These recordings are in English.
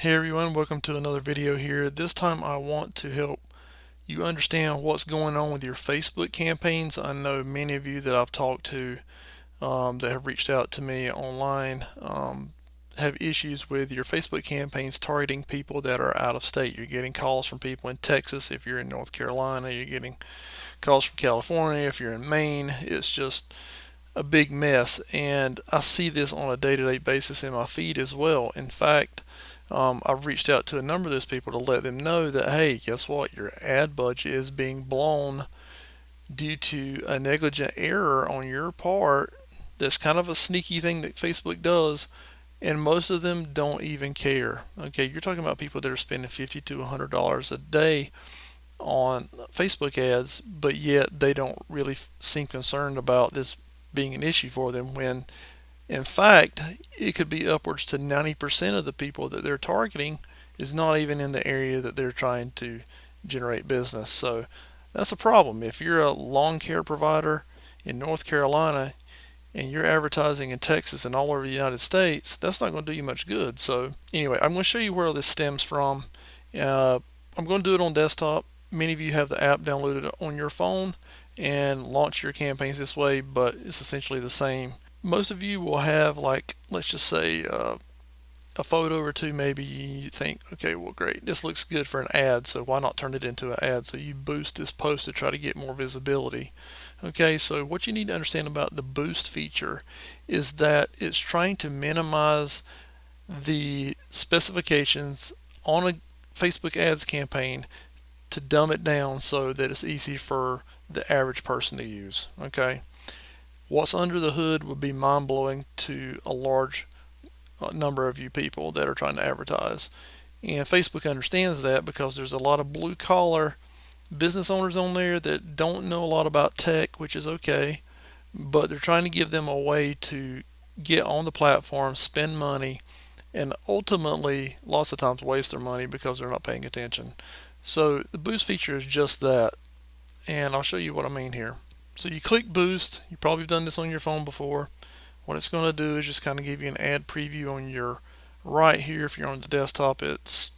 Hey everyone, welcome to another video here. This time I want to help you understand what's going on with your Facebook campaigns. I know many of you that I've talked to that have reached out to me online have issues with your Facebook campaigns targeting people that are out of state. You're getting calls from people in Texas if you're in North Carolina. You're getting calls from California if you're in Maine. It's just a big mess, and I see this on a day-to-day basis in my feed as well. In fact, I've reached out to a number of those people to let them know that, hey, guess what? Your ad budget is being blown due to a negligent error on your part. That's kind of a sneaky thing that Facebook does, and most of them don't even care. Okay, you're talking about people that are spending $50 to $100 a day on Facebook ads, but yet they don't really seem concerned about this being an issue for them, when in fact it could be upwards to 90% of the people that they're targeting is not even in the area that they're trying to generate business. So that's a problem. If you're a lawn care provider in North Carolina and you're advertising in Texas and all over the United States, that's not going to do you much good. So anyway, I'm going to show you where this stems from. I'm going to do it on desktop. Many of you have the app downloaded on your phone and launch your campaigns this way, but it's essentially the same. Most of you will have, like, let's just say a photo or two. Maybe you think, okay, well, great, this looks good for an ad, so why not turn it into an ad? So you boost this post to try to get more visibility. Okay, so what you need to understand about the boost feature is that it's trying to minimize the specifications on a Facebook ads campaign to dumb it down so that it's easy for the average person to use. Okay, what's under the hood would be mind-blowing to a large number of you people that are trying to advertise, and Facebook understands that because there's a lot of blue-collar business owners on there that don't know a lot about tech, which is okay, but they're trying to give them a way to get on the platform, spend money, and ultimately lots of times waste their money because they're not paying attention. So the boost feature is just that, and I'll show you what I mean here. So you click boost. You probably have done this on your phone before. What it's going to do is just kind of give you an ad preview on your right here. If you're on the desktop, it's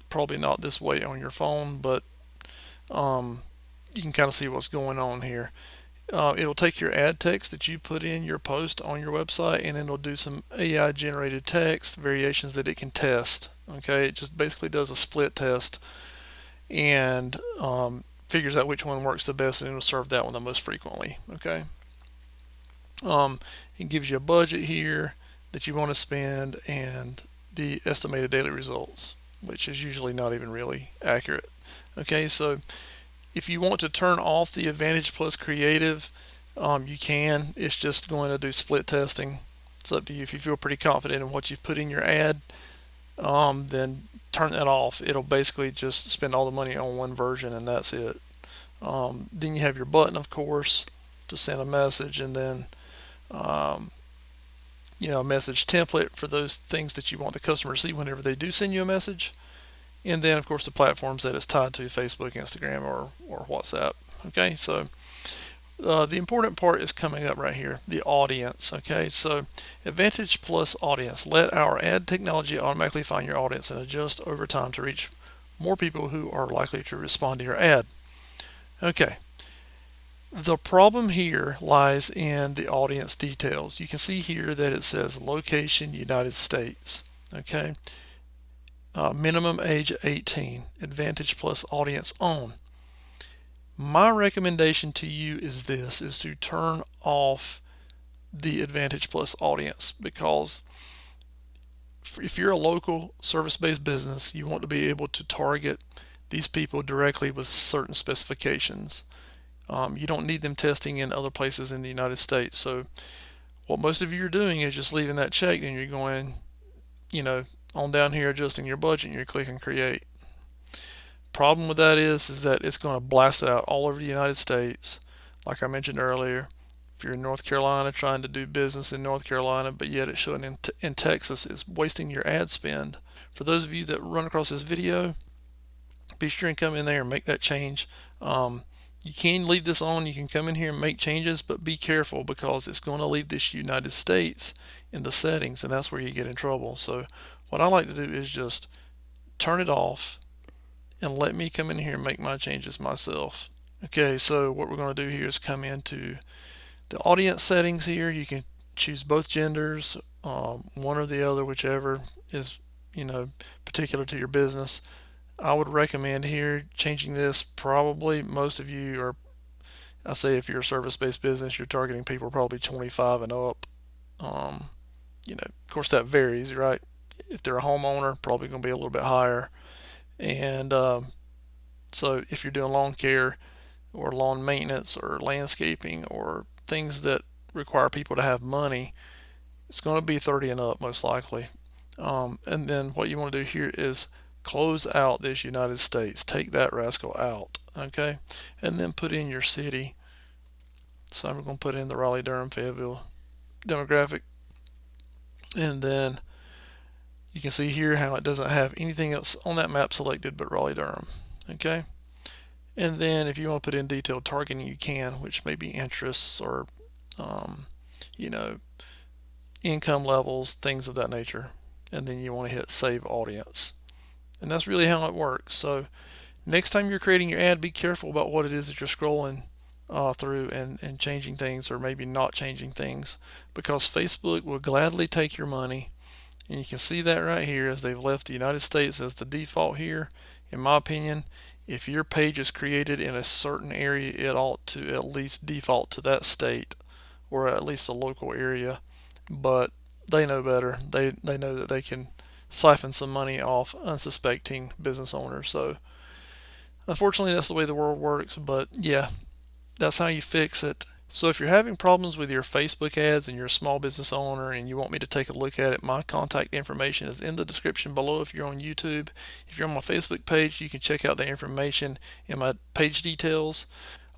probably not this way on your phone, but you can kind of see what's going on here. It'll take your ad text that you put in your post on your website, and it'll do some AI generated text variations that it can test. Okay, it just basically does a split test and figures out which one works the best, and it'll serve that one the most frequently. Okay, it gives you a budget here that you want to spend and the estimated daily results, which is usually not even really accurate. Okay, so if you want to turn off the Advantage Plus Creative, you can. It's just going to do split testing. It's up to you. If you feel pretty confident in what you've put in your ad, then turn that off. It'll basically just spend all the money on one version, and that's it. Then you have your button, of course, to send a message, and then a message template for those things that you want the customer to see whenever they do send you a message. And then, of course, the platforms that it's tied to: Facebook, Instagram, or WhatsApp. Okay, so the important part is coming up right here, the audience. Okay, so Advantage Plus Audience. Let our ad technology automatically find your audience and adjust over time to reach more people who are likely to respond to your ad. Okay, the problem here lies in the audience details. You can see here that it says location United States. Okay, minimum age 18, Advantage Plus Audience on. My recommendation to you is this, is to turn off the Advantage Plus Audience, because if you're a local service-based business, you want to be able to target these people directly with certain specifications. You don't need them testing in other places in the United States. So what most of you are doing is just leaving that checked, and you're going, on down here adjusting your budget, and you're clicking create. Problem with that is that it's going to blast it out all over the United States. Like I mentioned earlier, if you're in North Carolina trying to do business in North Carolina, but yet it's showing in Texas, it's wasting your ad spend. For those of you that run across this video, be sure and come in there and make that change. You can leave this on. You can come in here and make changes, but be careful, because it's going to leave this United States in the settings, and that's where you get in trouble. So what I like to do is just turn it off and let me come in here and make my changes myself. Okay, so what we're going to do here is come into the audience settings here. You can choose both genders, one or the other, whichever is, particular to your business. I would recommend here changing this. Probably most of you are, I say if you're a service-based business, you're targeting people probably 25 and up. Of course that varies, right? If they're a homeowner, probably going to be a little bit higher. And so if you're doing lawn care or lawn maintenance or landscaping or things that require people to have money, it's going to be 30 and up most likely. And then what you want to do here is close out this United States. Take that rascal out, okay? And then put in your city. So I'm going to put in the Raleigh-Durham Fayetteville demographic. And then you can see here how it doesn't have anything else on that map selected but Raleigh-Durham, okay? And then if you want to put in detailed targeting, you can, which may be interests or, you know, income levels, things of that nature. And then you want to hit save audience. And that's really how it works. So next time you're creating your ad, be careful about what it is that you're scrolling through and changing things, or maybe not changing things, because Facebook will gladly take your money. And you can see that right here as they've left the United States as the default here. In my opinion, if your page is created in a certain area, it ought to at least default to that state, or at least a local area. But they know better. They know that they can siphon some money off unsuspecting business owners. So unfortunately, that's the way the world works. But yeah, that's how you fix it. So if you're having problems with your Facebook ads and you're a small business owner and you want me to take a look at it, my contact information is in the description below if you're on YouTube. If you're on my Facebook page, you can check out the information in my page details.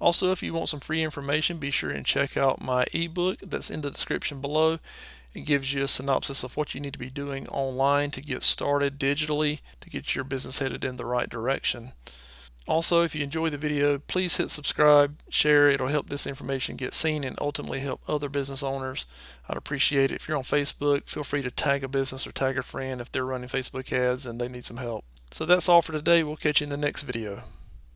Also, if you want some free information, be sure and check out my ebook that's in the description below. It gives you a synopsis of what you need to be doing online to get started digitally to get your business headed in the right direction. Also, if you enjoy the video, please hit subscribe, share. It'll help this information get seen and ultimately help other business owners. I'd appreciate it. If you're on Facebook, feel free to tag a business or tag a friend if they're running Facebook ads and they need some help. So that's all for today. We'll catch you in the next video.